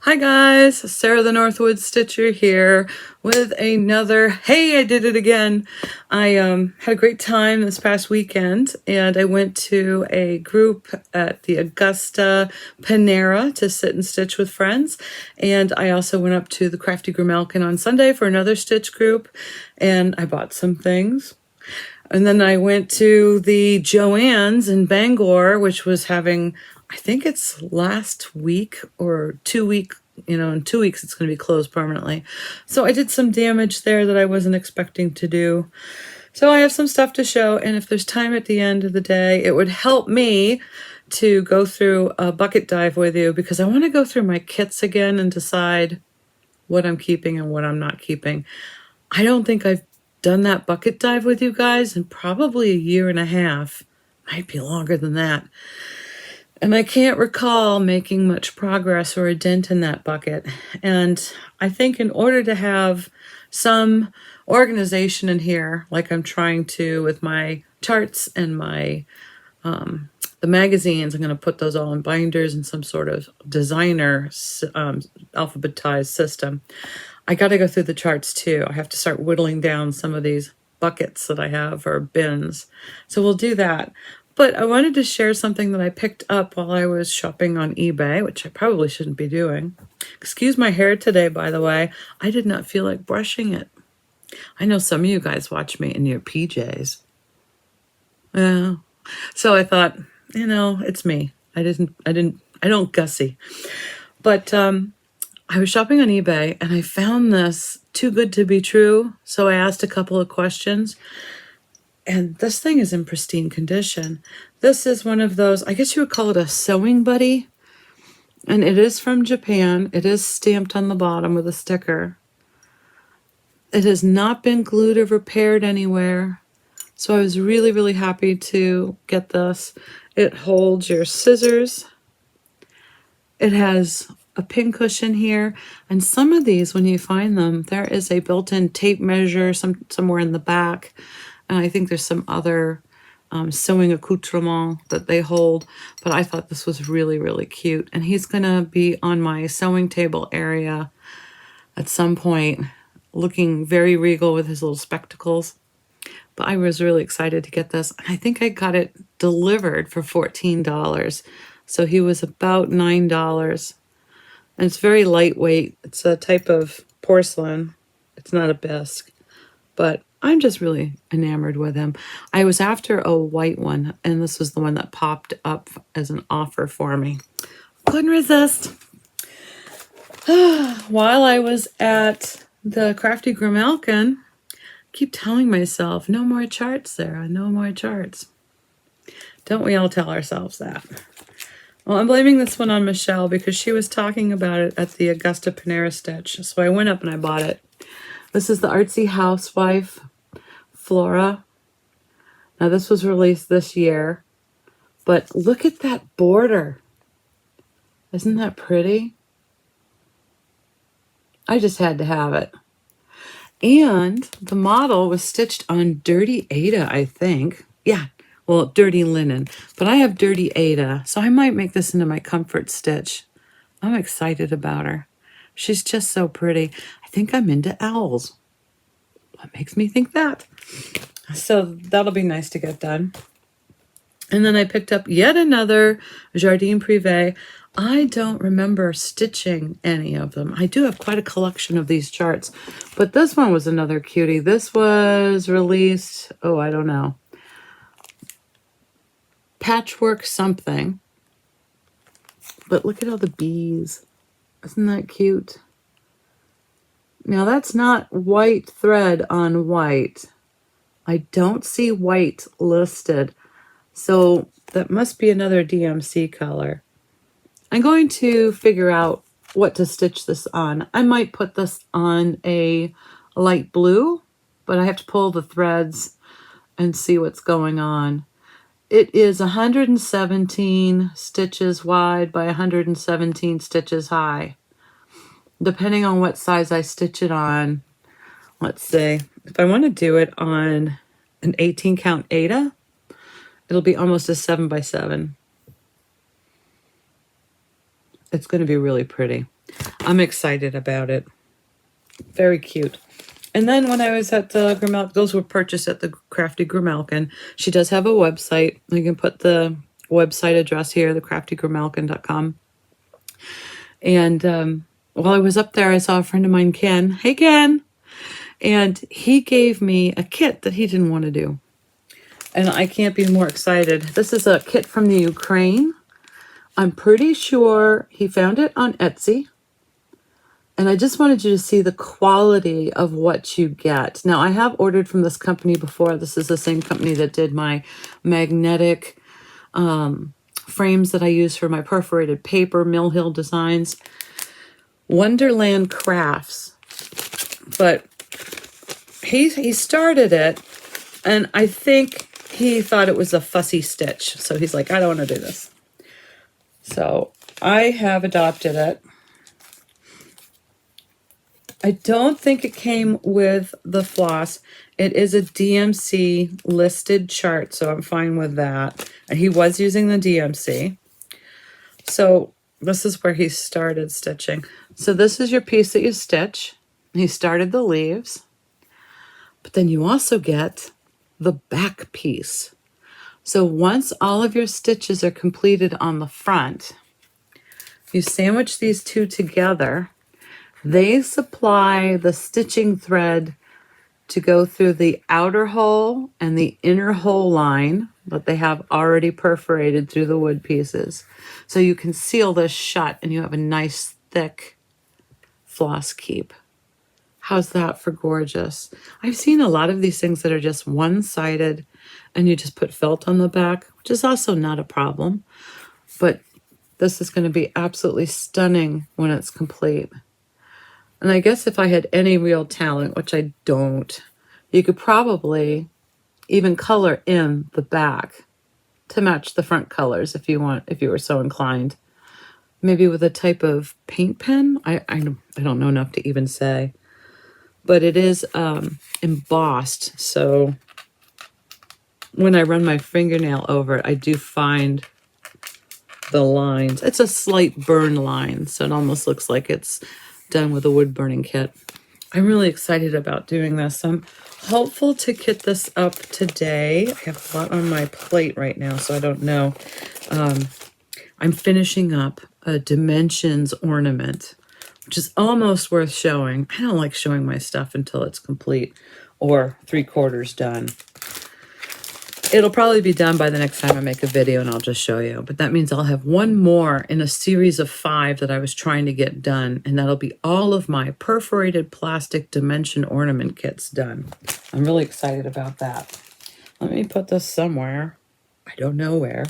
Hi guys, Sarah the Northwoods Stitcher here with another, hey, I did it again. I had a great time this past weekend and I went to a group at the Augusta Panera to sit and stitch with friends. And I also went up to the Crafty Grimalkin on Sunday for another stitch group and I bought some things. And then I went to the Joann's in Bangor, which was having, I think it's last week or 2 week, in 2 weeks it's going to be closed permanently. So I did some damage there that I wasn't expecting to do. So I have some stuff to show, and if there's time at the end of the day, it would help me to go through a bucket dive with you because I want to go through my kits again and decide what I'm keeping and what I'm not keeping. I don't think I've done that bucket dive with you guys in probably a year and a half, might be longer than that. And I can't recall making much progress or a dent in that bucket. And I think in order to have some organization in here, like I'm trying to with my charts and my the magazines, I'm going to put those all in binders in some sort of designer alphabetized system. I got to go through the charts too. I have to start whittling down some of these buckets that I have, or bins. So we'll do that. But I wanted to share something that I picked up while I was shopping on eBay, which I probably shouldn't be doing. Excuse my hair today, by the way. I did not feel like brushing it. I know some of you guys watch me in your PJs. Yeah. So I thought, it's me. I don't gussy. But I was shopping on eBay and I found this too good to be true. So I asked a couple of questions and this thing is in pristine condition. This is one of those, I guess you would call it a sewing buddy. And it is from Japan. It is stamped on the bottom with a sticker. It has not been glued or repaired anywhere. So I was really, really happy to get this. It holds your scissors. It has a pin cushion here, and some of these, when you find them, there is a built-in tape measure somewhere in the back, and I think there's some other sewing accoutrement that they hold, but I thought this was really, really cute, and he's gonna be on my sewing table area at some point, looking very regal with his little spectacles. But I was really excited to get this, and I think I got it delivered for $14. So he was about $9. And it's very lightweight. It's a type of porcelain. It's not a bisque. But I'm just really enamored with him. I was after a white one, and this was the one that popped up as an offer for me. Couldn't resist. While I was at the Crafty Grimalkin, I keep telling myself, no more charts, Sarah, no more charts. Don't we all tell ourselves that? Well, I'm blaming this one on Michelle because she was talking about it at the Augusta Panera Stitch. So I went up and I bought it. This is the Artsy Housewife Flora. Now this was released this year. But look at that border. Isn't that pretty? I just had to have it. And the model was stitched on Dirty Ada, I think. Yeah. Well, dirty linen, but I have dirty Ada, so I might make this into my comfort stitch. I'm excited about her. She's just so pretty. I think I'm into owls. What makes me think that? So that'll be nice to get done. And then I picked up yet another Jardin Privé. I don't remember stitching any of them. I do have quite a collection of these charts, but this one was another cutie. This was released, I don't know. Patchwork something, but look at all the bees. Isn't that cute? Now that's not white thread on white. I don't see white listed, so that must be another DMC color. I'm going to figure out what to stitch this on. I might put this on a light blue, but I have to pull the threads and see what's going on. It is 117 stitches wide by 117 stitches high. Depending on what size I stitch it on, let's see. If I want to do it on an 18 count Ada, it'll be almost a 7 by 7. It's going to be really pretty. I'm excited about it. Very cute. And then when I was at the Grimalkin, those were purchased at the Crafty Grimalkin. She does have a website. You can put the website address here, thecraftygrimalkin.com. And while I was up there, I saw a friend of mine, Ken. Hey, Ken. And he gave me a kit that he didn't want to do. And I can't be more excited. This is a kit from the Ukraine. I'm pretty sure he found it on Etsy. And I just wanted you to see the quality of what you get. Now, I have ordered from this company before. This is the same company that did my magnetic frames that I use for my perforated paper, Mill Hill Designs. Wonderland Crafts. But he started it, and I think he thought it was a fussy stitch. So he's like, I don't want to do this. So I have adopted it. I don't think it came with the floss. It is a DMC listed chart, so I'm fine with that. And he was using the DMC. So this is where he started stitching. So this is your piece that you stitch. He started the leaves. But then you also get the back piece. So once all of your stitches are completed on the front, you sandwich these two together. They supply the stitching thread to go through the outer hole and the inner hole line that they have already perforated through the wood pieces. So you can seal this shut and you have a nice thick floss keep. How's that for gorgeous? I've seen a lot of these things that are just one-sided and you just put felt on the back, which is also not a problem. But this is going to be absolutely stunning when it's complete. And I guess if I had any real talent, which I don't, you could probably even color in the back to match the front colors if you want, if you were so inclined. Maybe with a type of paint pen. I don't know enough to even say. But it is embossed, so when I run my fingernail over it, I do find the lines. It's a slight burn line, so it almost looks like it's done with a wood burning kit. I'm really excited about doing this. I'm hopeful to kit this up today. I have a lot on my plate right now, so I don't know. I'm finishing up a dimensions ornament, which is almost worth showing. I don't like showing my stuff until it's complete or 3/4 done. It'll probably be done by the next time I make a video and I'll just show you. But that means I'll have one more in a series of 5 that I was trying to get done. And that'll be all of my perforated plastic dimension ornament kits done. I'm really excited about that. Let me put this somewhere. I don't know where.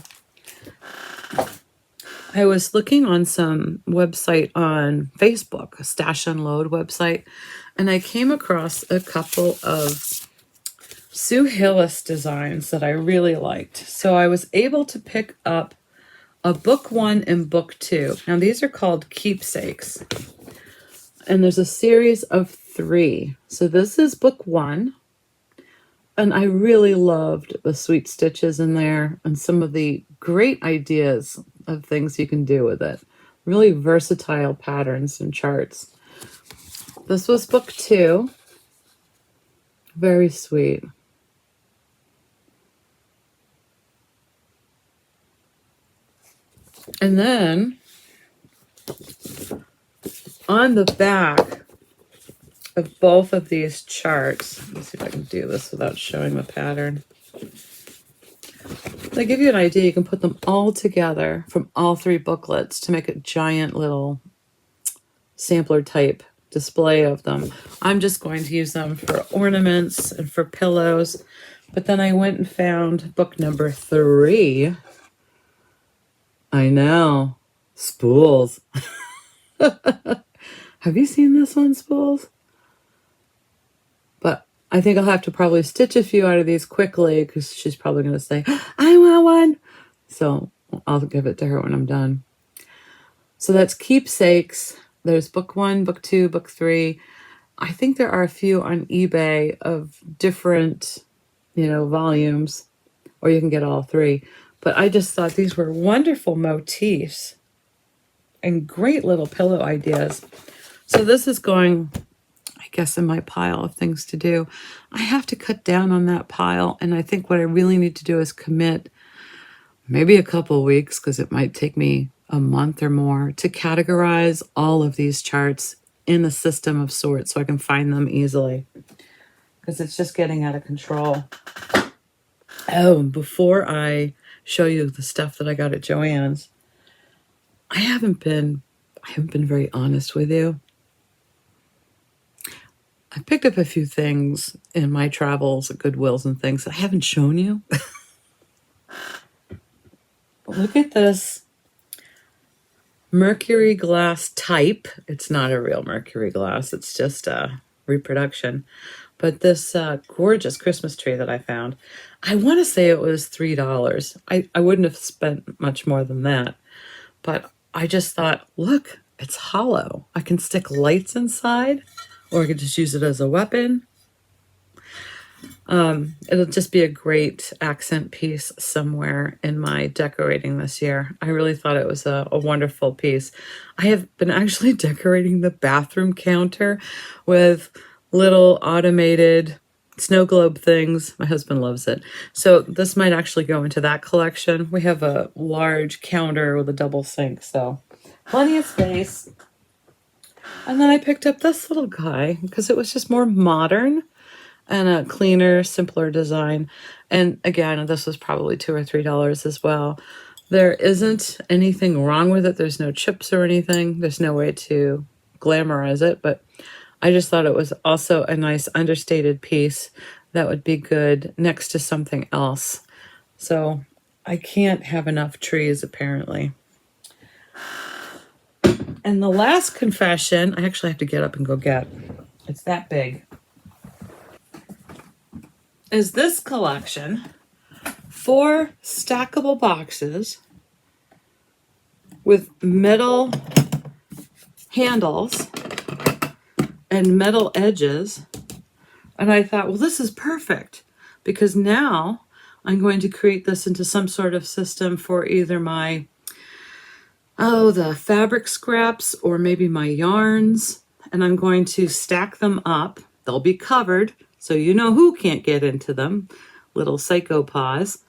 I was looking on some website on Facebook, a Stash Unload website, and I came across a couple of Sue Hillis designs that I really liked. So I was able to pick up a book 1 and book 2. Now these are called keepsakes. And there's a series of 3. So this is book 1. And I really loved the sweet stitches in there and some of the great ideas of things you can do with it. Really versatile patterns and charts. This was book 2. Very sweet. And then on the back of both of these charts, let me see if I can do this without showing the pattern. They give you an idea. You can put them all together from all 3 booklets to make a giant little sampler type display of them. I'm just going to use them for ornaments and for pillows. But then I went and found book number 3. I know. Spools. Have you seen this one, Spools? But I think I'll have to probably stitch a few out of these quickly because she's probably going to say, I want one. So I'll give it to her when I'm done. So that's keepsakes. There's book 1, book 2, book 3. I think there are a few on eBay of different, volumes, or you can get all 3. But I just thought these were wonderful motifs. and great little pillow ideas. So this is going, I guess, in my pile of things to do. I have to cut down on that pile, and I think what I really need to do is commit maybe a couple weeks, because it might take me a month or more, to categorize all of these charts in a system of sorts so I can find them easily, because it's just getting out of control. Oh, before I show you the stuff that I got at Joann's, I haven't been very honest with you. I picked up a few things in my travels at Goodwills and things that I haven't shown you. Look at this mercury glass type. It's not a real mercury glass. It's just a reproduction. But this gorgeous Christmas tree that I found, I want to say it was $3. I wouldn't have spent much more than that. But I just thought, look, it's hollow. I can stick lights inside, or I could just use it as a weapon. It'll just be a great accent piece somewhere in my decorating this year. I really thought it was a wonderful piece. I have been actually decorating the bathroom counter with little automated snow globe things. My husband loves it. So this might actually go into that collection. We have a large counter with a double sink, so plenty of space. And then I picked up this little guy because it was just more modern and a cleaner, simpler design. And again, this was probably $2 or $3 as well. There isn't anything wrong with it. There's no chips or anything. There's no way to glamorize it, but I just thought it was also a nice understated piece that would be good next to something else. So I can't have enough trees, apparently. And the last confession, I actually have to get up and go get. It's that big. Is this collection 4 stackable boxes with metal handles and metal edges. And I thought, well, this is perfect, because now I'm going to create this into some sort of system for either my, the fabric scraps, or maybe my yarns. And I'm going to stack them up. They'll be covered, so you know who can't get into them, little psycho paws.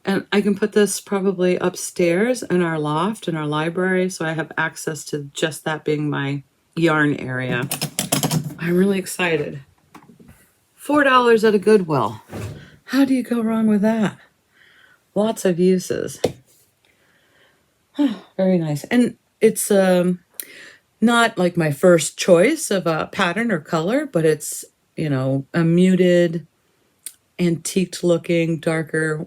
And I can put this probably upstairs in our loft, in our library, so I have access to just that being my yarn area. I'm really excited. $4 at a Goodwill. How do you go wrong with that? Lots of uses. Very nice. And it's not like my first choice of a pattern or color, but it's, a muted, antiqued looking, darker.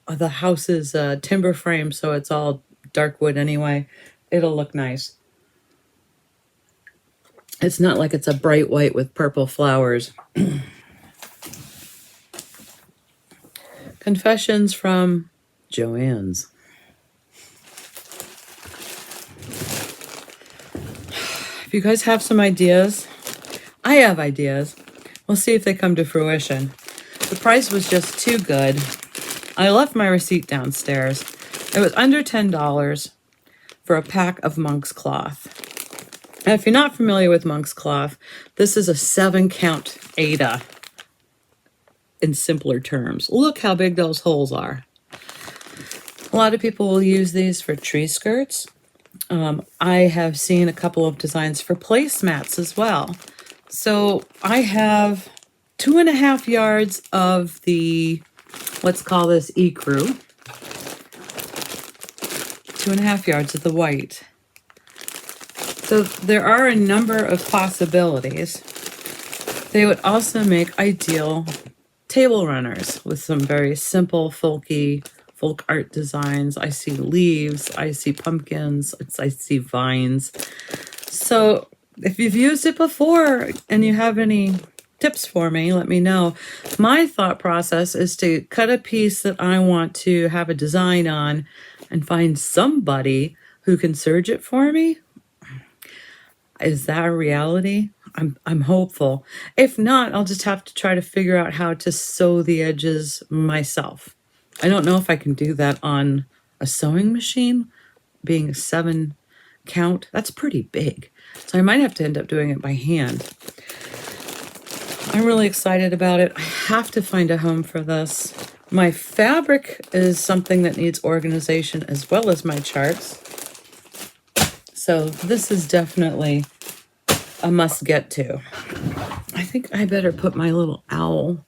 The house is a timber frame, so it's all dark wood anyway. It'll look nice. It's not like it's a bright white with purple flowers. Confessions from Joann's. If you guys have some ideas, I have ideas. We'll see if they come to fruition. The price was just too good. I left my receipt downstairs. It was under $10 for a pack of monk's cloth. And if you're not familiar with monk's cloth, this is a 7-count Aida in simpler terms. Look how big those holes are. A lot of people will use these for tree skirts. I have seen a couple of designs for placemats as well. So I have 2.5 yards of the, let's call this ecru. 2.5 yards of the white. So there are a number of possibilities. They would also make ideal table runners with some very simple folk art designs. I see leaves, I see pumpkins, I see vines. So if you've used it before and you have any tips for me, let me know. My thought process is to cut a piece that I want to have a design on and find somebody who can serge it for me. Is that a reality? I'm hopeful. If not, I'll just have to try to figure out how to sew the edges myself. I don't know if I can do that on a sewing machine, being a 7 count. That's pretty big. So I might have to end up doing it by hand. I'm really excited about it. I have to find a home for this. My fabric is something that needs organization as well as my charts. So this is definitely a must get to. I think I better put my little owl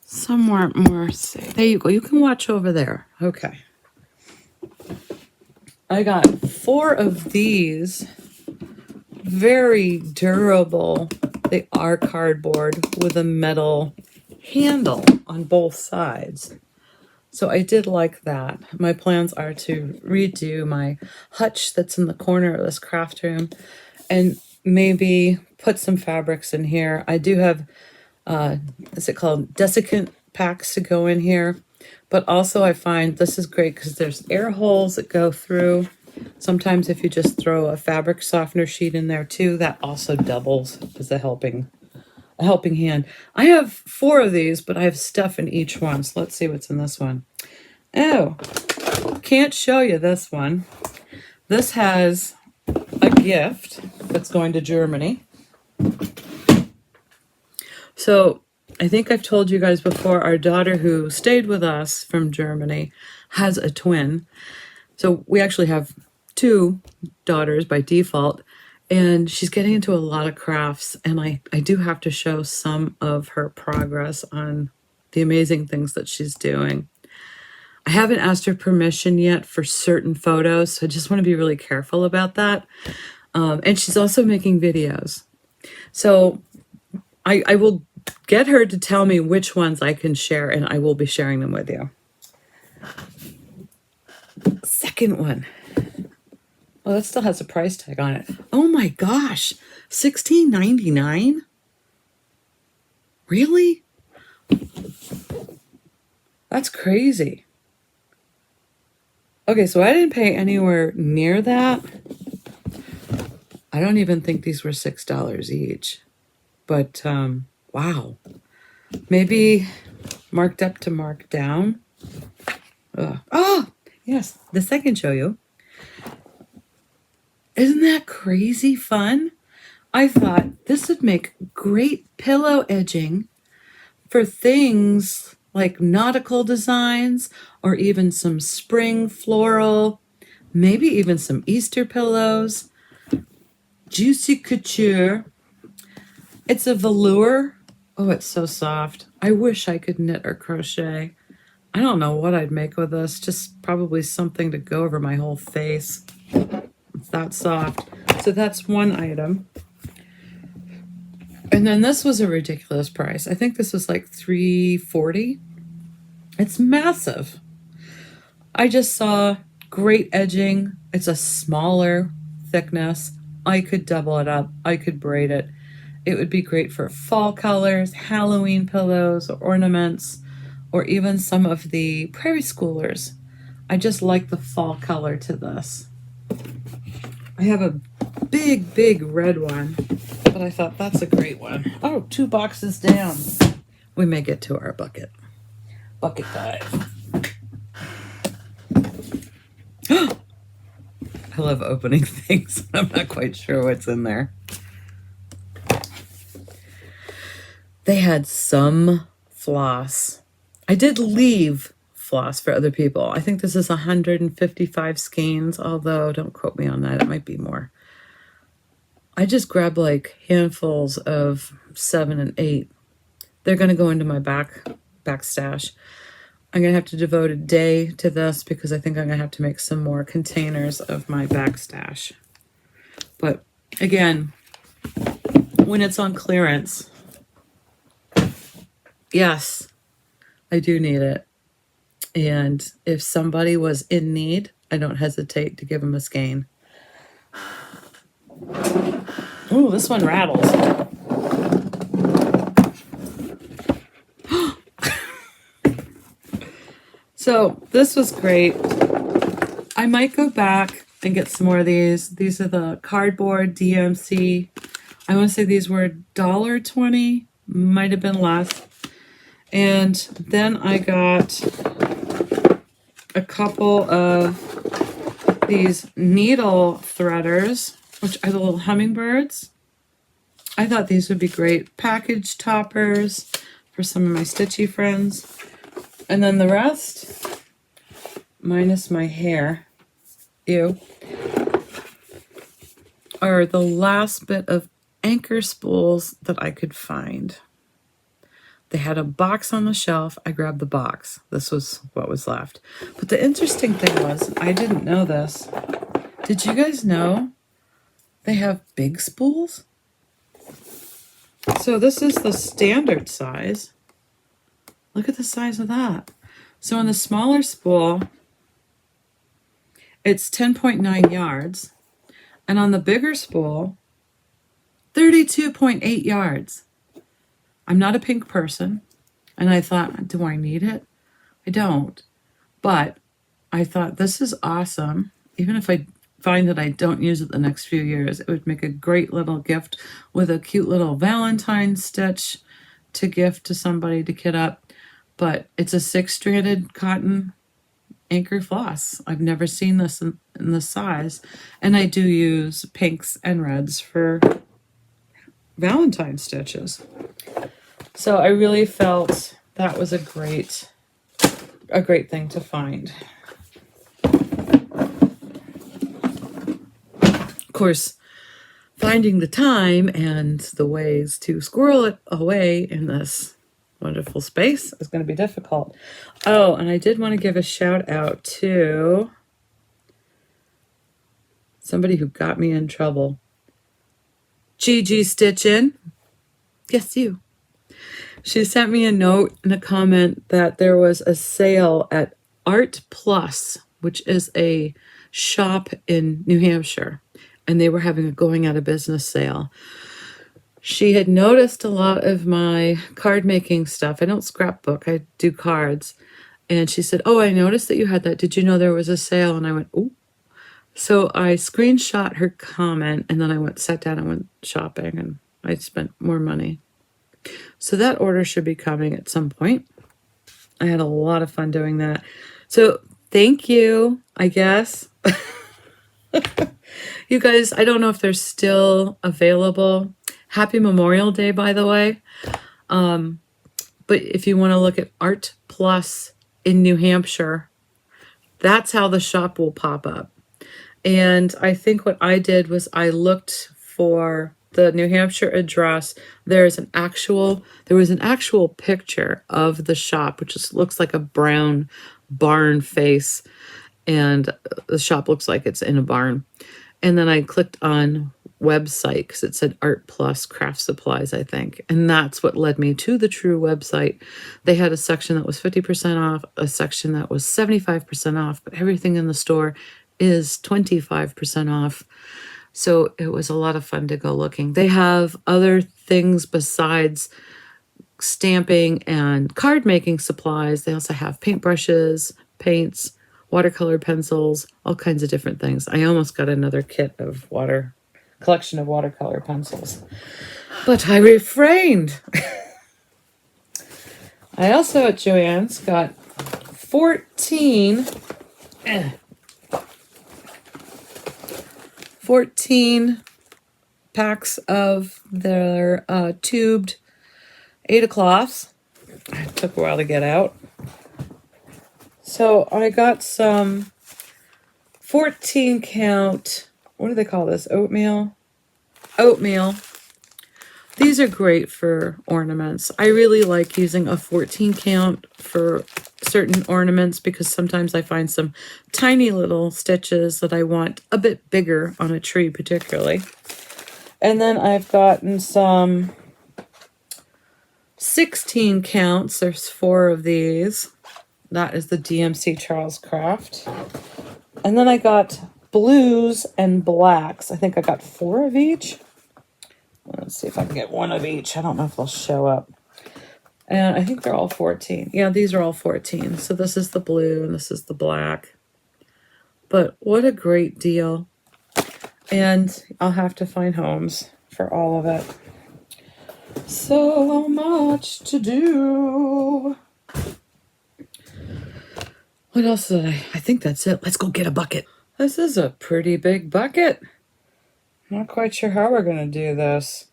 somewhere more safe. There you go. You can watch over there. Okay. I got 4 of these. Very durable. They are cardboard with a metal handle on both sides. So I did like that. My plans are to redo my hutch that's in the corner of this craft room and maybe put some fabrics in here. I do have, is it called desiccant packs to go in here. But also I find this is great because there's air holes that go through. Sometimes if you just throw a fabric softener sheet in there too, that also doubles as a helping hand. I have 4 of these, but I have stuff in each one. So let's see what's in this one. Oh, can't show you this one. This has a gift that's going to Germany. So I think I've told you guys before, our daughter who stayed with us from Germany has a twin. So we actually have 2 daughters by default, and she's getting into a lot of crafts, and I do have to show some of her progress on the amazing things that she's doing. I haven't asked her permission yet for certain photos, so I just want to be really careful about that. And she's also making videos. So I will get her to tell me which ones I can share, and I will be sharing them with you. Second one. Oh, that still has a price tag on it. Oh my gosh, $16.99? Really? That's crazy. Okay, so I didn't pay anywhere near that. I don't even think these were $6 each. But, wow. Maybe marked up to marked down. Oh, yes, this I can show you. Isn't that crazy fun? I thought this would make great pillow edging for things like nautical designs or even some spring floral, maybe even some Easter pillows. Juicy couture. It's a velour. Oh, it's so soft. I wish I could knit or crochet. I don't know what I'd make with this. Just probably something to go over my whole face. It's that soft. So that's one item. And then this was a ridiculous price. I think this was like $3.40. It's massive. I just saw great edging. It's a smaller thickness. I could double it up. I could braid it. It would be great for fall colors, Halloween pillows, or ornaments, or even some of the prairie schoolers. I just like the fall color to this. I have a big, big red one, but I thought that's a great one. Oh, 2 boxes down. We may get to our bucket. Bucket dive. I love opening things. I'm not quite sure what's in there. They had some floss. I did leave floss for other people. I think this is 155 skeins, although don't quote me on that. It might be more. I just grabbed like handfuls of 7 and 8. They're going to go into my back stash. I'm going to have to devote a day to this because I think I'm going to have to make some more containers of my back stash. But again, when it's on clearance, yes, I do need it. And if somebody was in need, I don't hesitate to give them a skein. Ooh, this one rattles. So this was great. I might go back and get some more of these. These are the cardboard DMC. I want to say these were $1.20, might have been less. And then I got a couple of these needle threaders, which are the little hummingbirds. I thought these would be great package toppers for some of my stitchy friends. And then the rest, minus my hair, ew, are the last bit of anchor spools that I could find. They had a box on the shelf. I grabbed the box. This was what was left. But the interesting thing was, I didn't know this. Did you guys know they have big spools? So this is the standard size. Look at the size of that. So in the smaller spool, it's 10.9 yards. And on the bigger spool, 32.8 yards. I'm not a pink person. And I thought, do I need it? I don't. But I thought, this is awesome. Even if I find that I don't use it the next few years, it would make a great little gift with a cute little Valentine stitch to gift to somebody to kit up. But it's a 6-stranded cotton anchor floss. I've never seen this in this size. And I do use pinks and reds for Valentine stitches. So I really felt that was a great thing to find. Of course, finding the time and the ways to squirrel it away in this wonderful space is going to be difficult. Oh, and I did want to give a shout out to somebody who got me in trouble. Gigi Stitchin'. Yes, you. She sent me a note and a comment that there was a sale at Art Plus, which is a shop in New Hampshire, and they were having a going out of business sale. She had noticed a lot of my card making stuff. I don't scrapbook, I do cards. And she said, oh, I noticed that you had that. Did you know there was a sale? And I went, oh. So I screenshot her comment, and then I sat down and went shopping, and I spent more money. So that order should be coming at some point. I had a lot of fun doing that. So thank you, I guess. You guys, I don't know if they're still available. Happy Memorial Day, by the way. But if you want to look at Art Plus in New Hampshire, that's how the shop will pop up. And I think what I did was I looked for the New Hampshire address. There was an actual picture of the shop, which just looks like a brown barn face. And the shop looks like it's in a barn. And then I clicked on website because it said Art Plus Craft Supplies, I think. And that's what led me to the true website. They had a section that was 50% off, a section that was 75% off, but everything in the store is 25% off. So it was a lot of fun to go looking. They have other things besides stamping and card making supplies. They also have paintbrushes, paints, watercolor pencils, all kinds of different things. I almost got another kit of collection of watercolor pencils, but I refrained. I also at Joann's got 14 packs of their tubed Ada cloths. It took a while to get out. So I got some 14 count, what do they call this? Oatmeal. These are great for ornaments. I really like using a 14 count for certain ornaments because sometimes I find some tiny little stitches that I want a bit bigger on a tree particularly. And then I've gotten some 16 counts. There's 4 of these. That is the DMC Charles Craft. And then I got blues and blacks. I think I got 4 of each. Let's see if I can get 1 of each. I don't know if they'll show up. And I think they're all 14. Yeah, these are all 14. So this is the blue and this is the black. But what a great deal. And I'll have to find homes for all of it. So much to do. What else did I think that's it. Let's go get a bucket. This is a pretty big bucket. Not quite sure how we're going to do this.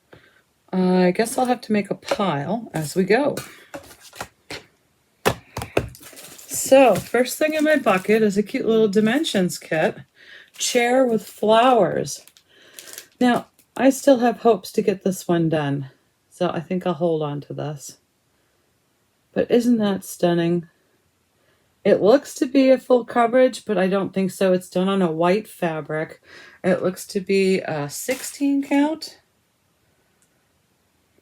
I guess I'll have to make a pile as we go. So, first thing in my bucket is a cute little dimensions kit. Chair with flowers. Now, I still have hopes to get this one done, so I think I'll hold on to this. But isn't that stunning? It looks to be a full coverage, but I don't think so. It's done on a white fabric. It looks to be a 16 count,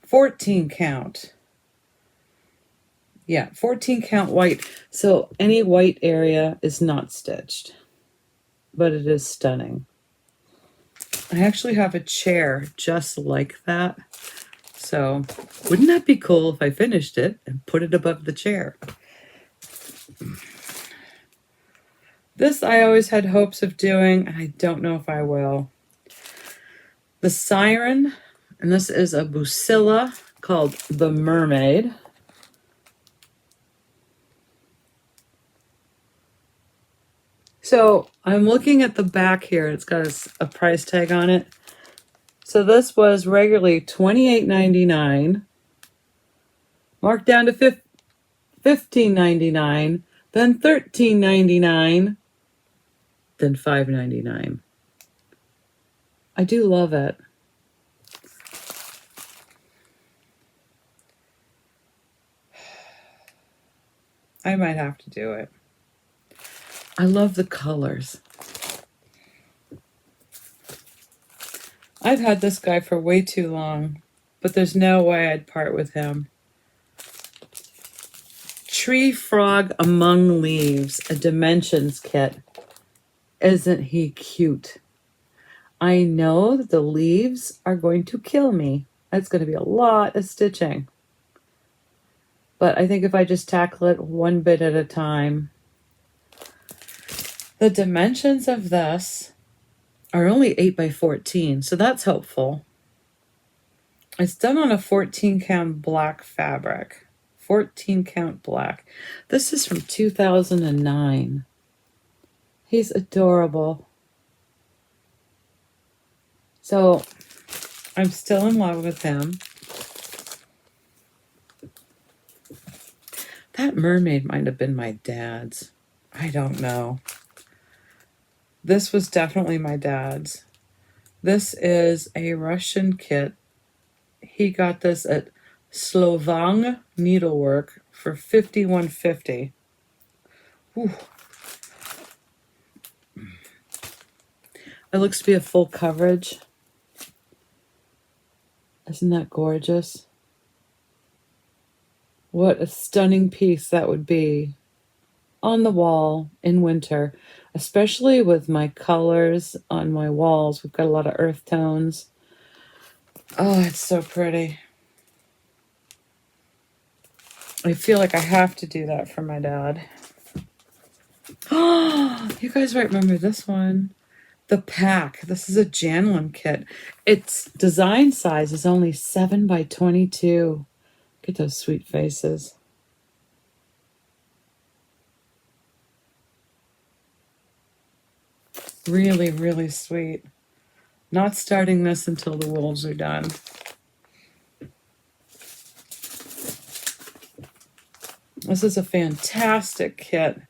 14 count. Yeah, 14 count white. So any white area is not stitched, but it is stunning. I actually have a chair just like that. So wouldn't that be cool if I finished it and put it above the chair? This I always had hopes of doing, and I don't know if I will. The siren, and this is a Busilla called the Mermaid. So I'm looking at the back here. It's got a price tag on it. So this was regularly $28.99, marked down to $15.99, then $13.99, then $5.99. I do love it. I might have to do it. I love the colors. I've had this guy for way too long, but there's no way I'd part with him. Tree Frog Among Leaves, a dimensions kit. Isn't he cute? I know that the leaves are going to kill me. It's going to be a lot of stitching. But I think if I just tackle it one bit at a time. The dimensions of this are only 8 by 14, so that's helpful. It's done on a 14 count black fabric. 14 count black. This is from 2009. He's adorable. So I'm still in love with him. That mermaid might have been my dad's. I don't know. This was definitely my dad's. This is a Russian kit. He got this at Slovang Needlework for $51.50. Ooh. It looks to be a full coverage. Isn't that gorgeous? What a stunning piece that would be on the wall in winter, especially with my colors on my walls. We've got a lot of earth tones. Oh, it's so pretty. I feel like I have to do that for my dad. Oh, you guys might remember this one. The Pack. This is a Janlin kit. Its design size is only 7 by 22. Look at those sweet faces. Really, really sweet. Not starting this until the wolves are done. This is a fantastic kit.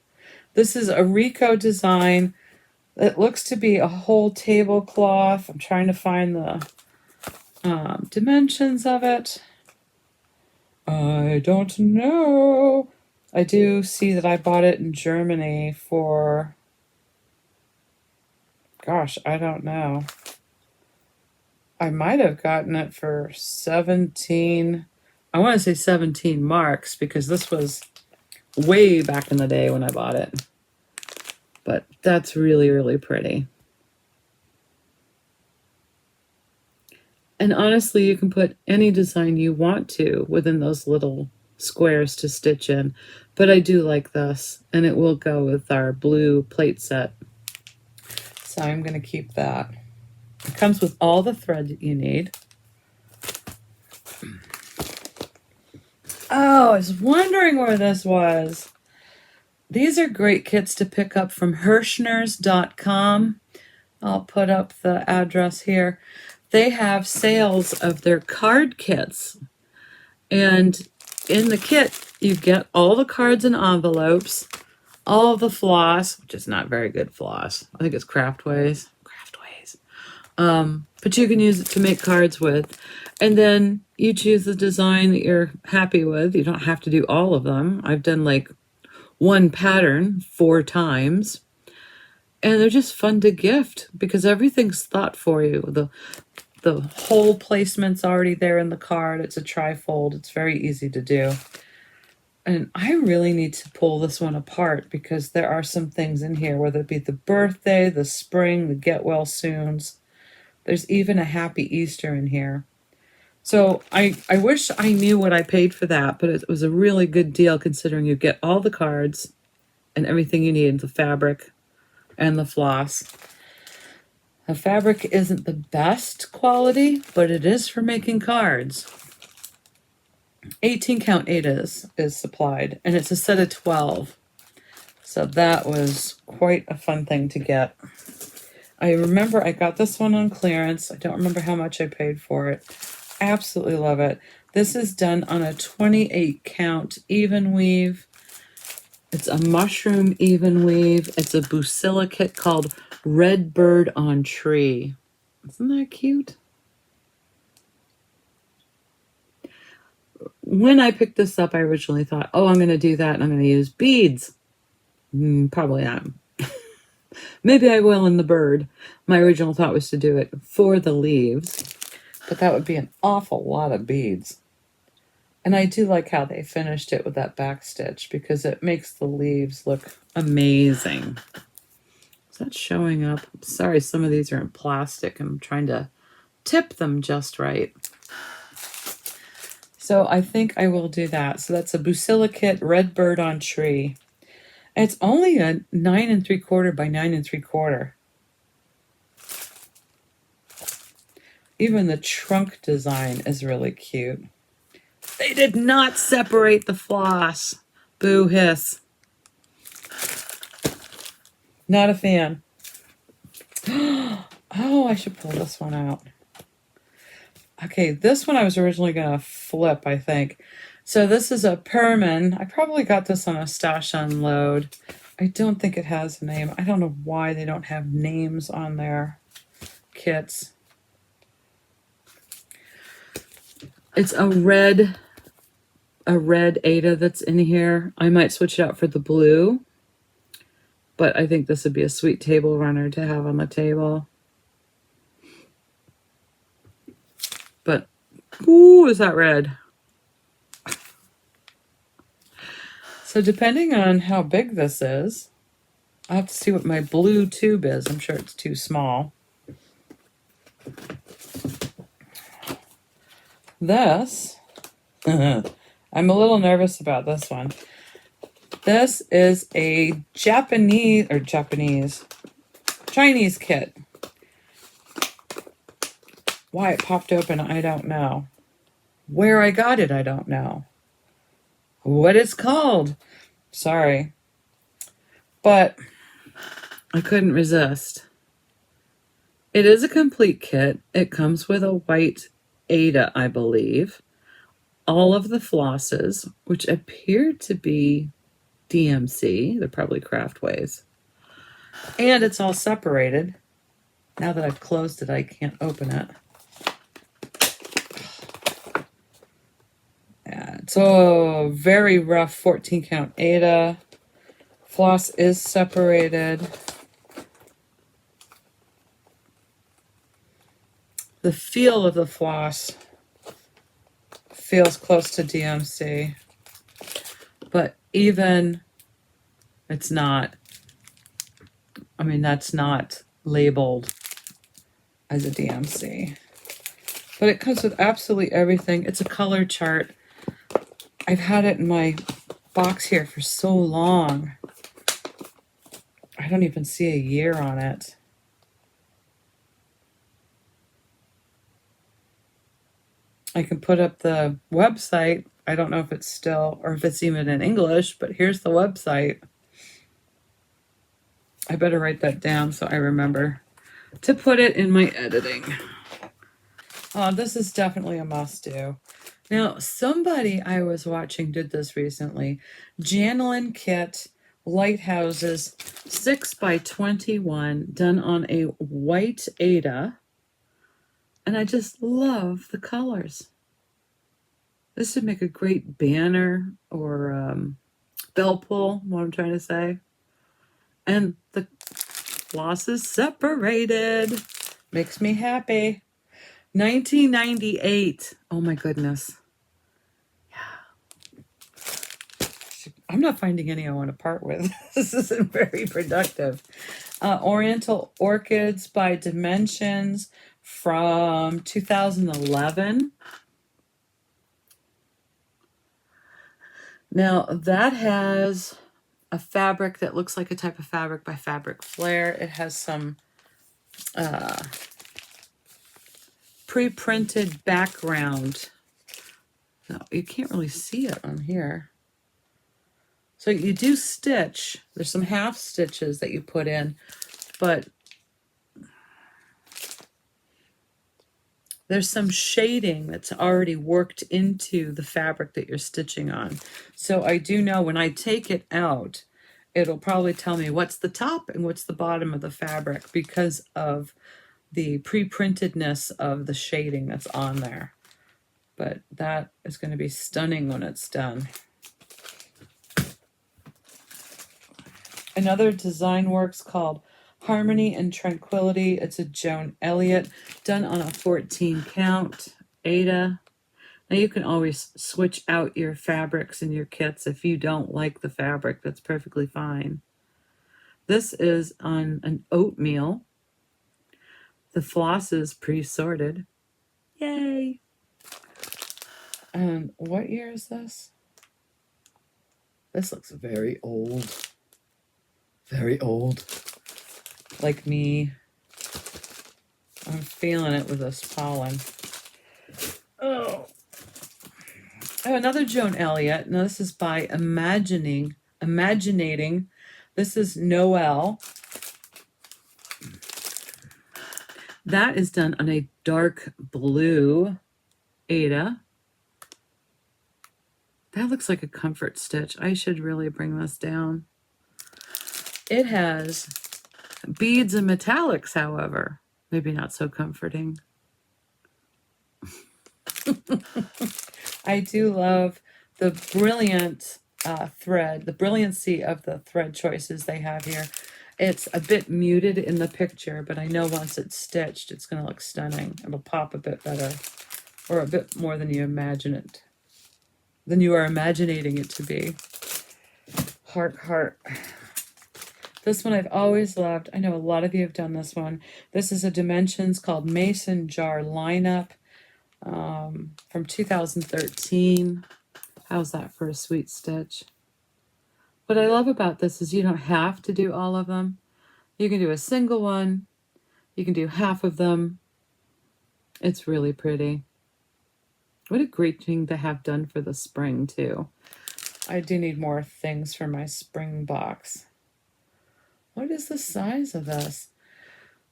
This is a Rico design. It looks to be a whole tablecloth. I'm trying to find the dimensions of it. I don't know. I do see that I bought it in Germany for, gosh, I don't know. I might have gotten it for 17. I want to say 17 marks because this was way back in the day when I bought it. But that's really, really pretty. And honestly, you can put any design you want to within those little squares to stitch in. But I do like this, and it will go with our blue plate set. So I'm going to keep that. It comes with all the thread that you need. Oh, I was wondering where this was. These are great kits to pick up from Hirschners.com. I'll put up the address here. They have sales of their card kits. And in the kit, you get all the cards and envelopes, all the floss, which is not very good floss. I think it's Craftways. But you can use it to make cards with. And then you choose the design that you're happy with. You don't have to do all of them. I've done like one pattern 4 times. And they're just fun to gift because everything's thought for you. The whole placement's already there in the card. It's a trifold. It's very easy to do. And I really need to pull this one apart because there are some things in here, whether it be the birthday, the spring, the get well soons. There's even a happy Easter in here. So I wish I knew what I paid for that, but it was a really good deal considering you get all the cards and everything you need, the fabric and the floss. The fabric isn't the best quality, but it is for making cards. 18 count 8 is supplied, and it's a set of 12. So that was quite a fun thing to get. I remember I got this one on clearance. I don't remember how much I paid for it. Absolutely love it. This is done on a 28 count even weave. It's a mushroom even weave. It's a Bucilla kit called Red Bird on Tree. Isn't that cute? When I picked this up, I originally thought, oh, I'm going to do that and I'm going to use beads. Probably not. Maybe I will in the bird. My original thought was to do it for the leaves, but that would be an awful lot of beads. And I do like how they finished it with that back stitch because it makes the leaves look amazing. Is that showing up? Sorry, some of these are in plastic. I'm trying to tip them just right. So I think I will do that. So that's a Bucilla kit, Red Bird on Tree. It's only a 9 3/4 by 9 3/4. Even the trunk design is really cute. They did not separate the floss. Boo hiss. Not a fan. Oh, I should pull this one out. Okay, this one I was originally going to flip, I think. So this is a Perman. I probably got this on a stash unload. I don't think it has a name. I don't know why they don't have names on their kits. It's a red Ada that's in here. I might switch it out for the blue, but I think this would be a sweet table runner to have on the table. But, ooh, is that red? So depending on how big this is, I'll have to see what my blue tube is. I'm sure it's too small. This, I'm a little nervous about this one. This is a Chinese kit. Why it popped open, I don't know. Where I got it, I don't know. What it's called, sorry. But I couldn't resist. It is a complete kit. It comes with a white Ada, I believe. All of the flosses, which appear to be DMC. They're probably Craftways. And it's all separated. Now that I've closed it, I can't open it. Yeah, it's a very rough 14 count Ada. Floss is separated. The feel of the floss feels close to DMC, but even it's not. I mean, that's not labeled as a DMC, but it comes with absolutely everything. It's a color chart. I've had it in my box here for so long. I don't even see a year on it. I can put up the website. I don't know if it's still, or if it's even in English, but here's the website. I better write that down so I remember to put it in my editing. Oh, this is definitely a must-do. Now, somebody I was watching did this recently. Janelin Kit Lighthouses 6x21 done on a white Aida. And I just love the colors. This would make a great banner or bell pull, what I'm trying to say. And the floss is separated. Makes me happy. 1998. Oh my goodness. I'm not finding any I want to part with. This isn't very productive. Oriental Orchids by Dimensions from 2011. Now that has a fabric that looks like a type of fabric by Fabric Flair. It has some pre-printed background. No, you can't really see it on here. So you do stitch. There's some half stitches that you put in, but there's some shading that's already worked into the fabric that you're stitching on. So I do know when I take it out, it'll probably tell me what's the top and what's the bottom of the fabric because of the pre-printedness of the shading that's on there. But that is going to be stunning when it's done. Another design works called Harmony and Tranquility. It's a Joan Elliott done on a 14 count Aida. Now you can always switch out your fabrics in your kits if you don't like the fabric. That's perfectly fine. This is on an oatmeal. The floss is pre-sorted. Yay! And what year is this? This looks very old. Very old. Like me. I'm feeling it with this pollen. Oh. Oh, another Joan Elliott. Now this is by Imaginating. This is Noel. That is done on a dark blue Aida. That looks like a comfort stitch. I should really bring this down. It has beads and metallics, however. Maybe not so comforting. I do love the brilliant thread, the brilliancy of the thread choices they have here. It's a bit muted in the picture, but I know once it's stitched, it's going to look stunning. It'll pop a bit better, or a bit more than you imagine it, than you are imagining it to be. Heart, heart. This one I've always loved. I know a lot of you have done this one. This is a Dimensions called Mason Jar Lineup from 2013. How's that for a sweet stitch? What I love about this is you don't have to do all of them. You can do a single one. You can do half of them. It's really pretty. What a great thing to have done for the spring, too. I do need more things for my spring box. What is the size of this?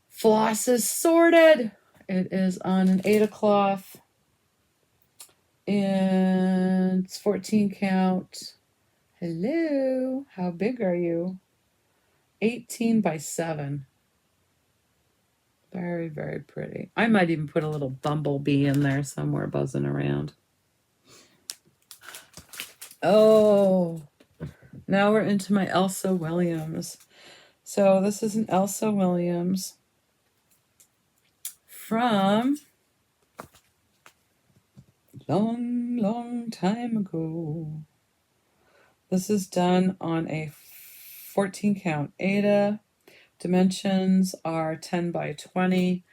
Floss is sorted. It is on an Aida cloth. And it's 14 count. Hello. How big are you? 18 by 7. Very, very pretty. I might even put a little bumblebee in there somewhere buzzing around. Oh, now we're into my Elsa Williams. So this is an Elsa Williams from long, long time ago. This is done on a 14 count Aida. Dimensions are 10 by 20,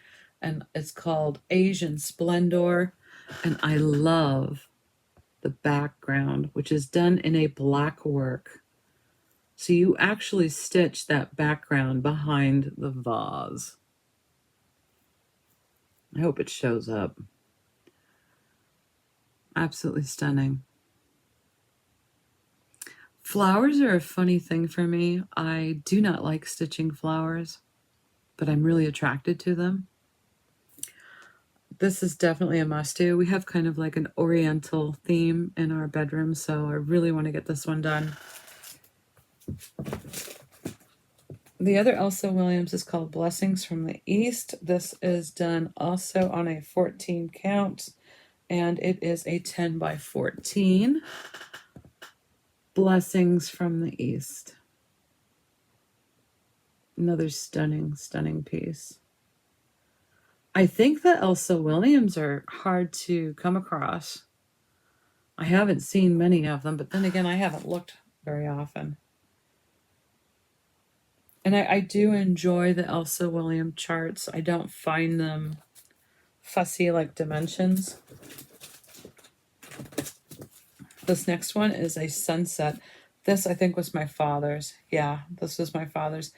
and it's called Asian Splendor. And I love the background, which is done in a black work. So you actually stitch that background behind the vase. I hope it shows up. Absolutely stunning. Flowers are a funny thing for me. I do not like stitching flowers, but I'm really attracted to them. This is definitely a must-do. We have kind of like an oriental theme in our bedroom, so I really want to get this one done. The other Elsa Williams is called Blessings from the East. This is done also on a 14 count, and it is a 10 by 14. Blessings from the East. Another stunning, stunning piece. I think the Elsa Williams are hard to come across. I haven't seen many of them, but then again, I haven't looked very often. And I do enjoy the Elsa Williams charts. I don't find them fussy like dimensions. This next one is a sunset. This, I think, was my father's. Yeah, this was my father's.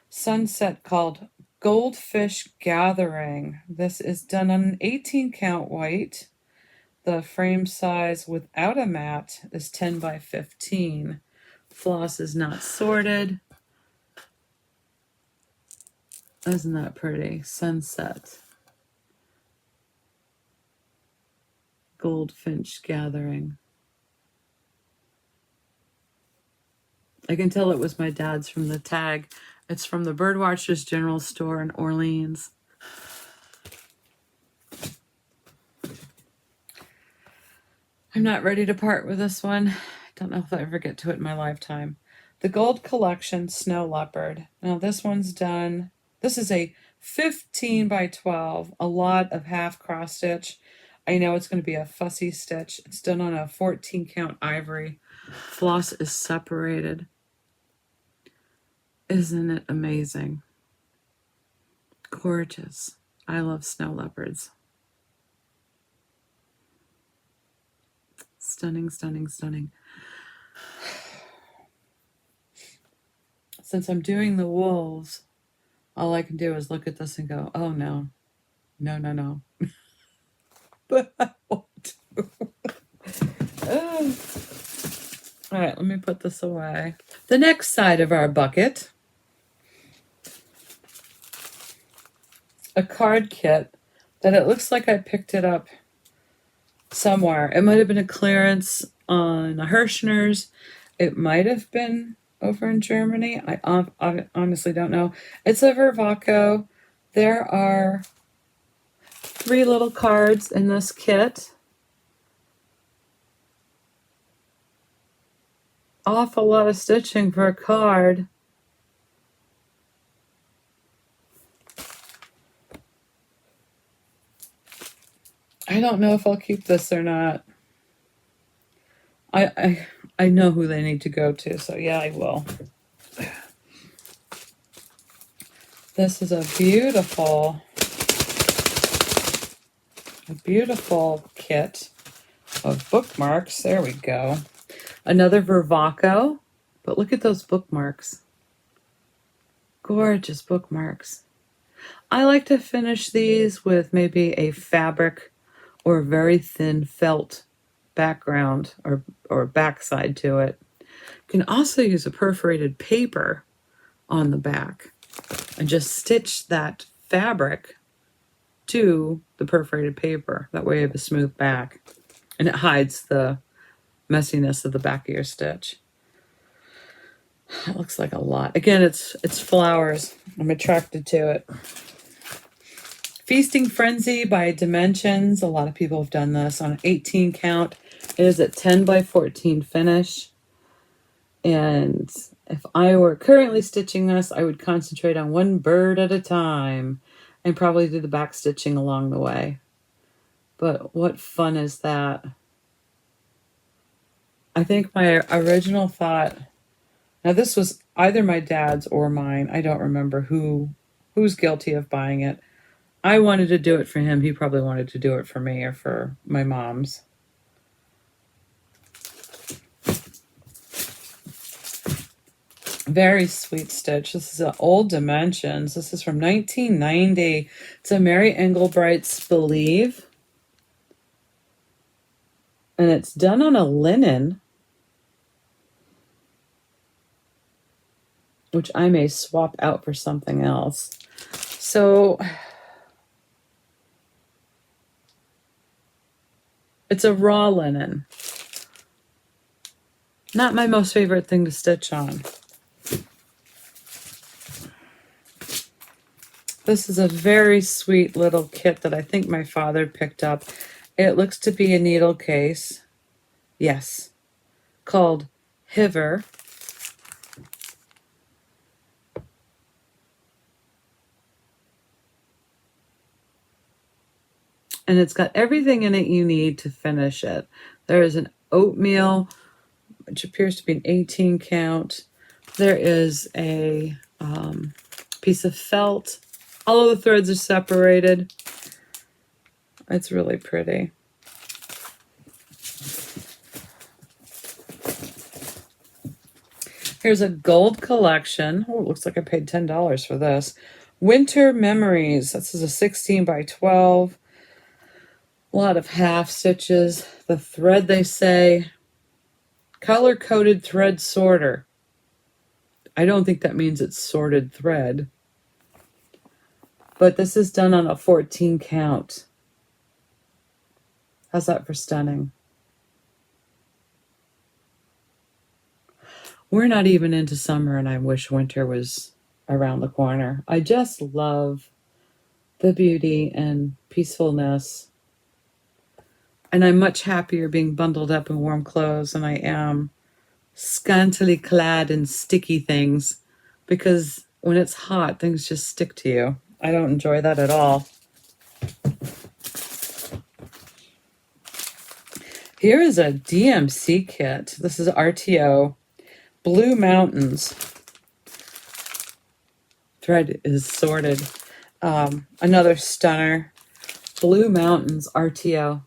Sunset called Goldfish Gathering. This is done on an 18 count white. The frame size without a mat is 10 by 15. Floss is not sorted. Isn't that pretty? Sunset. Goldfinch Gathering. I can tell it was my dad's from the tag. It's from the Birdwatchers General Store in Orleans. I'm not ready to part with this one. I don't know if I'll ever get to it in my lifetime. The Gold Collection Snow Leopard. Now this one's done. This is a 15 by 12. A lot of half cross stitch. I know it's going to be a fussy stitch. It's done on a 14 count ivory. Floss is separated. Isn't it amazing? Gorgeous. I love snow leopards. Stunning, stunning, stunning. Since I'm doing the wolves, all I can do is look at this and go, oh no, no, no, no. But I won't do. All right, let me put this away. The next side of our bucket, a card kit that it looks like I picked it up somewhere. It might have been a clearance on a Hirschner's. It might have been over in Germany. I honestly don't know. It's a Vervaco. There are 3 little cards in this kit. Awful lot of stitching for a card. I don't know if I'll keep this or not. I know who they need to go to, so yeah, I will. This is a beautiful kit of bookmarks. There we go. Another Vervaco, but look at those bookmarks. Gorgeous bookmarks. I like to finish these with maybe a fabric or very thin felt background or backside to it. You can also use a perforated paper on the back and just stitch that fabric to the perforated paper. That way you have a smooth back and it hides the messiness of the back of your stitch. It looks like a lot. Again, it's flowers. I'm attracted to it. Feasting Frenzy by Dimensions. A lot of people have done this on an 18 count. It is a 10 by 14 finish. And if I were currently stitching this, I would concentrate on one bird at a time and probably do the back stitching along the way. But what fun is that? I think my original thought, now this was either my dad's or mine. I don't remember who's guilty of buying it. I wanted to do it for him. He probably wanted to do it for me or for my mom's. Very sweet stitch. This is an Old Dimensions. This is from 1990. It's a Mary Englebright's Believe. And it's done on a linen. which I may swap out for something else. So it's a raw linen. Not my most favorite thing to stitch on. This is a very sweet little kit that I think my father picked up. It looks to be a needle case. Yes. Called Hiver. And it's got everything in it you need to finish it. There is an oatmeal, which appears to be an 18 count. There is a piece of felt. All of the threads are separated. It's really pretty. Here's a gold collection. Oh, it looks like I paid $10 for this. Winter Memories. This is a 16 by 12. A lot of half stitches. The thread, they say, color-coded thread sorter. I don't think that means it's sorted thread. But this is done on a 14 count. How's that for stunning? We're not even into summer, and I wish winter was around the corner. I just love the beauty and peacefulness. And I'm much happier being bundled up in warm clothes than I am scantily clad in sticky things, because when it's hot, things just stick to you. I don't enjoy that at all. Here is a DMC kit. This is RTO. Blue Mountains. Thread is sorted. Another stunner. Blue Mountains RTO.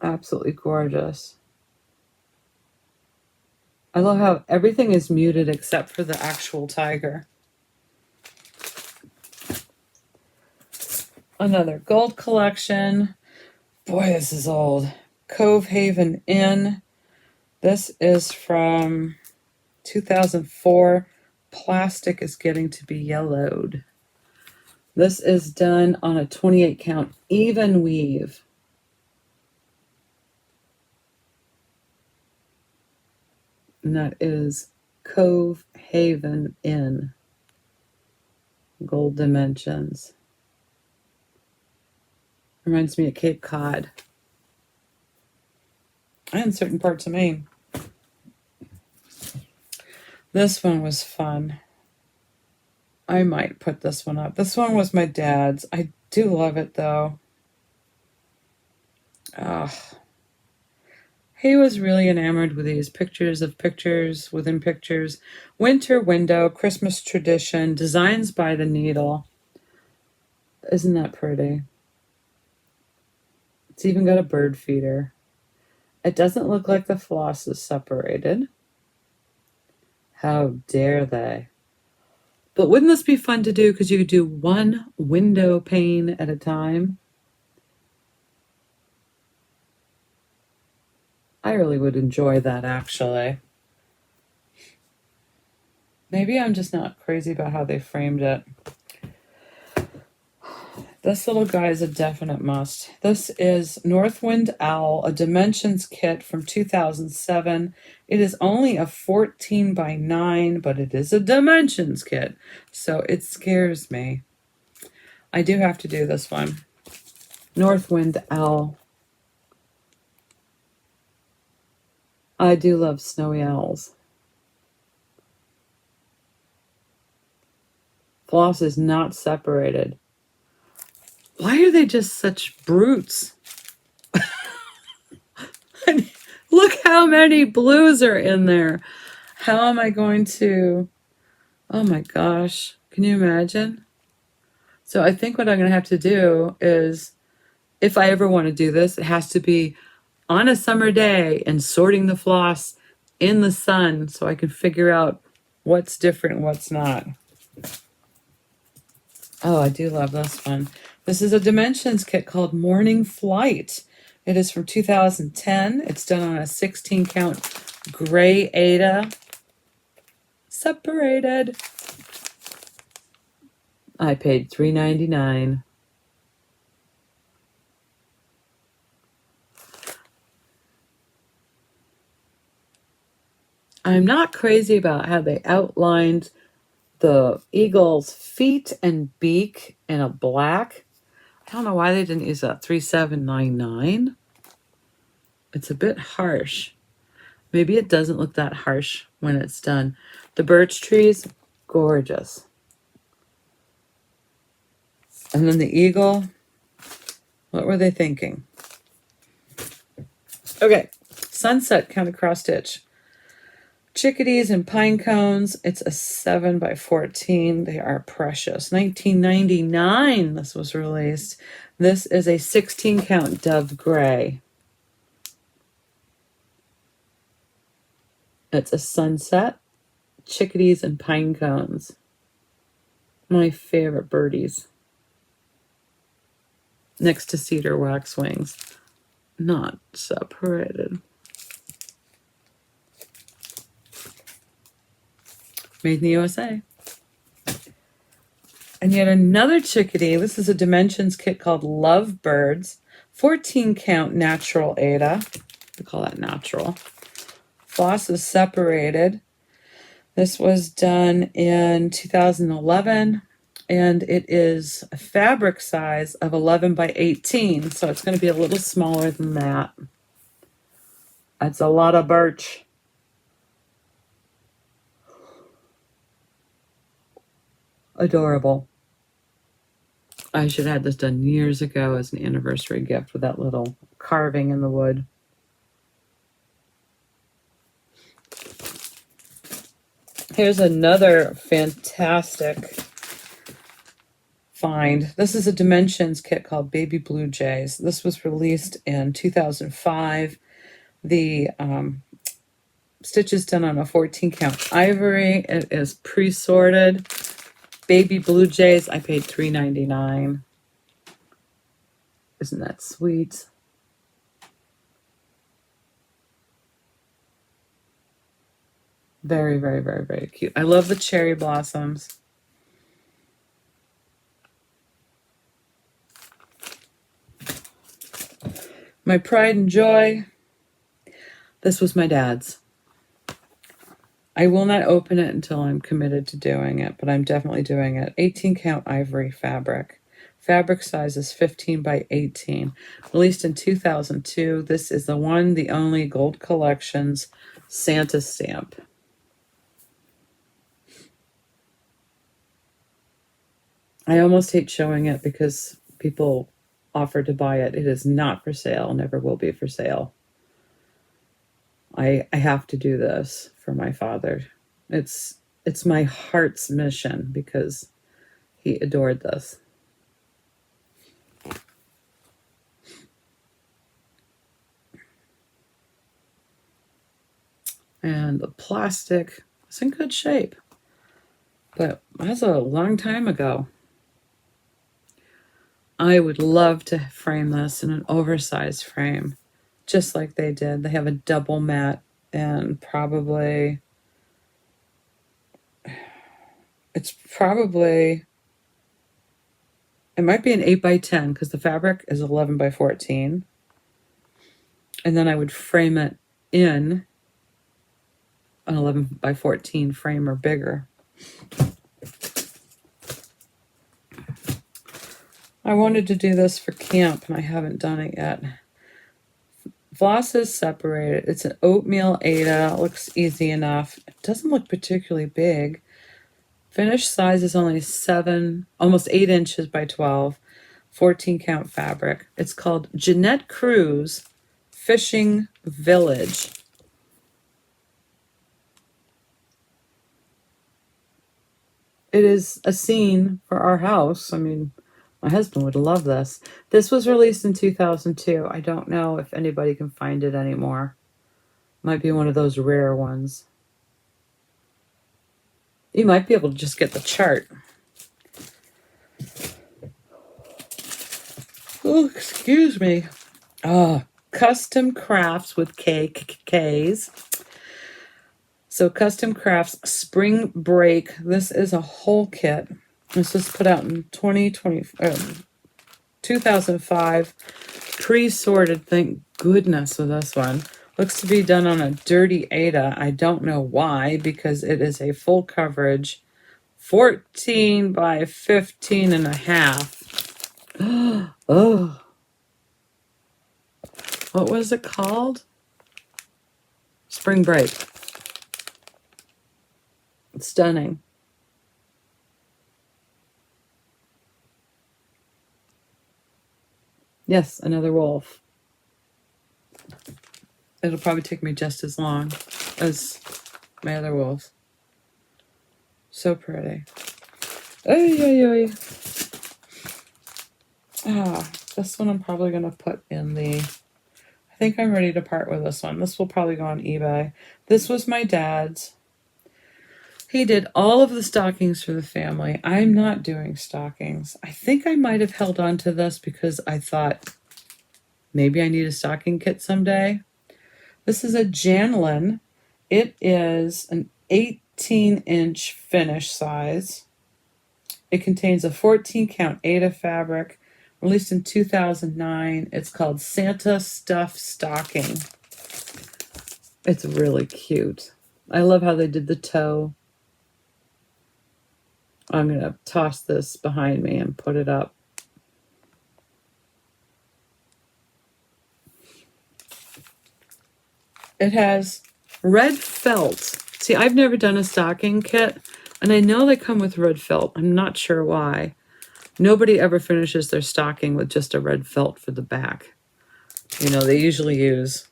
Absolutely gorgeous. I love how everything is muted except for the actual tiger. Another gold collection. Boy, this is old. Cove Haven Inn. This is from 2004. Plastic is getting to be yellowed. This is done on a 28 count even weave. And that is Cove Haven Inn. Gold dimensions. Reminds me of Cape Cod. And certain parts of Maine. This one was fun. I might put this one up. This one was my dad's. I do love it though. He was really enamored with these pictures of pictures within pictures. Winter Window, Christmas Tradition, Designs by the Needle. Isn't that pretty? It's even got a bird feeder. It doesn't look like the floss is separated. How dare they? But wouldn't this be fun to do, because you could do one window pane at a time? I really would enjoy that, actually. Maybe I'm just not crazy about how they framed it. This little guy is a definite must. This is Northwind Owl, a dimensions kit from 2007. It is only a 14 by 9, but it is a dimensions kit, so it scares me. I do have to do this one. Northwind Owl. I do love snowy owls. Floss is not separated. Why are they just such brutes? Look how many blues are in there. How am I going to... Oh my gosh. Can you imagine? So I think what I'm going to have to do is, if I ever want to do this, it has to be on a summer day and sorting the floss in the sun so I can figure out what's different and what's not. Oh, I do love this one. This is a dimensions kit called Morning Flight. It is from 2010. It's done on a 16 count gray Aida. Separated. I paid $3.99. I'm not crazy about how they outlined the eagle's feet and beak in a black. I don't know why they didn't use that $3.799. It's a bit harsh. Maybe it doesn't look that harsh when it's done. The birch trees, gorgeous. And then the eagle, what were they thinking? Okay, sunset kind of cross stitch. Chickadees and pine cones. It's a 7x14. They are precious. 1999 this was released. This is a 16 count dove gray. It's a sunset, chickadees and pine cones. My favorite birdies. Next to cedar waxwings. Not separated. Made in the USA. And yet another chickadee. This is a dimensions kit called Love Birds. 14 count natural Aida. We call that natural. Floss is separated. This was done in 2011. And it is a fabric size of 11x18. So it's going to be a little smaller than that. That's a lot of birch. Adorable. I should have had this done years ago as an anniversary gift with that little carving in the wood. Here's another fantastic find. This is a dimensions kit called Baby Blue Jays. This was released in 2005. The stitch is done on a 14 count ivory. It is pre-sorted. Baby Blue Jays, I paid $3.99. Isn't that sweet? Very, very, very, very cute. I love the cherry blossoms. My pride and joy. This was my dad's. I will not open it until I'm committed to doing it, but I'm definitely doing it. 18 count ivory fabric. Fabric size is 15x18. Released in 2002. This is the one, the only Gold Collections Santa stamp. I almost hate showing it because people offer to buy it. It is not for sale, never will be for sale. I have to do this for my father. It's my heart's mission because he adored this. And the plastic is in good shape, but that's a long time ago. I would love to frame this in an oversized frame, just like they did. They have a double mat and probably, it might be an 8x10 because the fabric is 11x14. And then I would frame it in an 11x14 frame or bigger. I wanted to do this for camp and I haven't done it yet. Floss is separated. It's an oatmeal Aida. It looks easy enough. It doesn't look particularly big. Finished size is only almost 8 inches by 12. 14 count fabric. It's called Jeanette Cruz Fishing Village. It is a scene for our house. I mean, my husband would love this. This was released in 2002. I don't know if anybody can find it anymore. Might be one of those rare ones. You might be able to just get the chart. Oh, excuse me. Oh, Custom Crafts with K's. So Custom Crafts Spring Break. This is a whole kit. This was put out in 2005. Pre-sorted, thank goodness with this one. Looks to be done on a dirty Ada. I don't know why, because it is a full coverage 14 by 15 and a half. Oh. What was it called? Spring Break. It's stunning. Yes, another wolf. It'll probably take me just as long as my other wolves. So pretty. Ay, ay, ay. This one I'm probably going to put in the... I think I'm ready to part with this one. This will probably go on eBay. This was my dad's. He did all of the stockings for the family. I'm not doing stockings. I think I might have held on to this because I thought maybe I need a stocking kit someday. This is a Janlin. It is an 18-inch finish size. It contains a 14-count Ada fabric, released in 2009. It's called Santa Stuff Stocking. It's really cute. I love how they did the toe. I'm going to toss this behind me and put it up. It has red felt. See, I've never done a stocking kit, and I know they come with red felt. I'm not sure why. Nobody ever finishes their stocking with just a red felt for the back. You know, they usually use,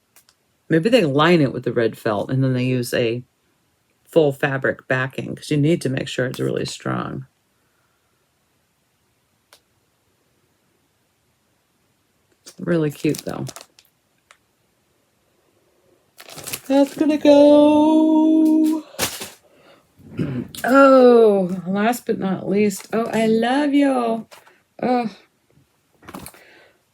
maybe they line it with the red felt, and then they use a full fabric backing, because you need to make sure it's really strong. Really cute, though. That's gonna go. Oh, last but not least. Oh, I love you. Oh.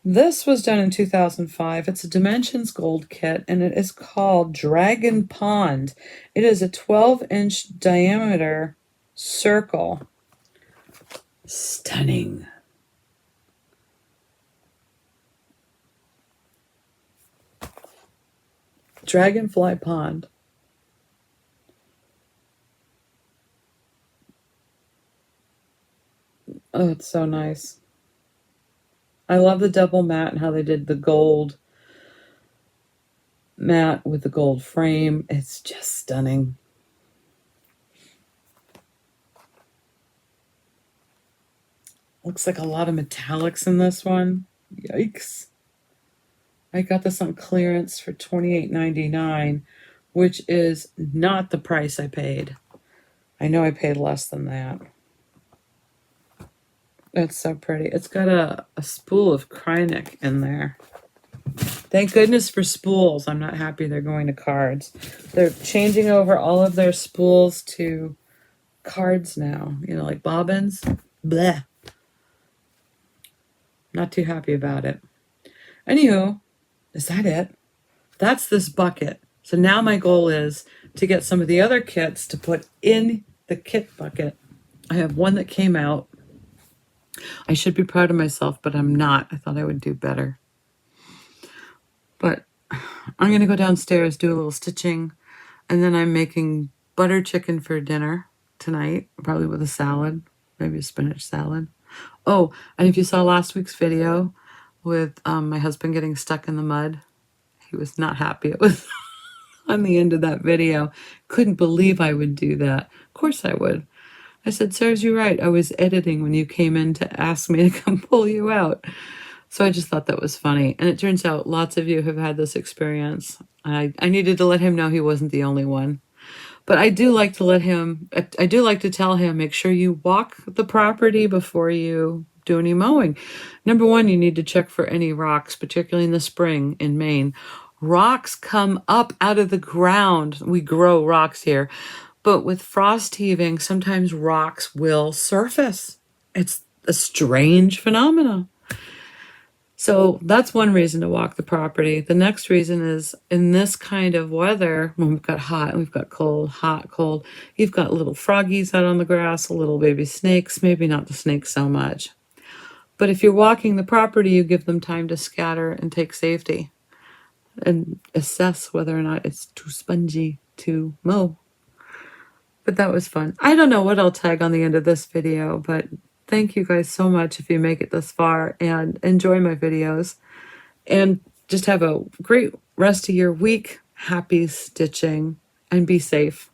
This was done in 2005. It's a Dimensions Gold kit, and it is called Dragon Pond. It is a 12-inch diameter circle. Stunning. Dragonfly Pond. Oh, it's so nice. I love the double matte and how they did the gold matte with the gold frame. It's just stunning. Looks like a lot of metallics in this one. Yikes. I got this on clearance for $28.99, which is not the price I paid. I know I paid less than that. It's so pretty. It's got a spool of Krynic in there. Thank goodness for spools. I'm not happy they're going to cards. They're changing over all of their spools to cards now. You know, like bobbins. Bleh. Not too happy about it. Anywho, is that it? That's this bucket. So now my goal is to get some of the other kits to put in the kit bucket. I have one that came out. I should be proud of myself, but I'm not. I thought I would do better. But I'm going to go downstairs, do a little stitching, and then I'm making butter chicken for dinner tonight, probably with a salad, maybe a spinach salad. Oh, and if you saw last week's video with my husband getting stuck in the mud, he was not happy. It was on the end of that video. Couldn't believe I would do that. Of course I would. I said, serves you right. I was editing when you came in to ask me to come pull you out. So I just thought that was funny. And it turns out lots of you have had this experience. I needed to let him know he wasn't the only one. But I do like to tell him, make sure you walk the property before you do any mowing. Number one, you need to check for any rocks, particularly in the spring in Maine. Rocks come up out of the ground. We grow rocks here. But with frost heaving, sometimes rocks will surface. It's a strange phenomenon. So that's one reason to walk the property. The next reason is in this kind of weather, when we've got hot and we've got cold, hot, cold, you've got little froggies out on the grass, little baby snakes, maybe not the snakes so much. But if you're walking the property, you give them time to scatter and take safety and assess whether or not it's too spongy to mow. But that was fun. I don't know what I'll tag on the end of this video, but thank you guys so much if you make it this far and enjoy my videos. And just have a great rest of your week. Happy stitching and be safe.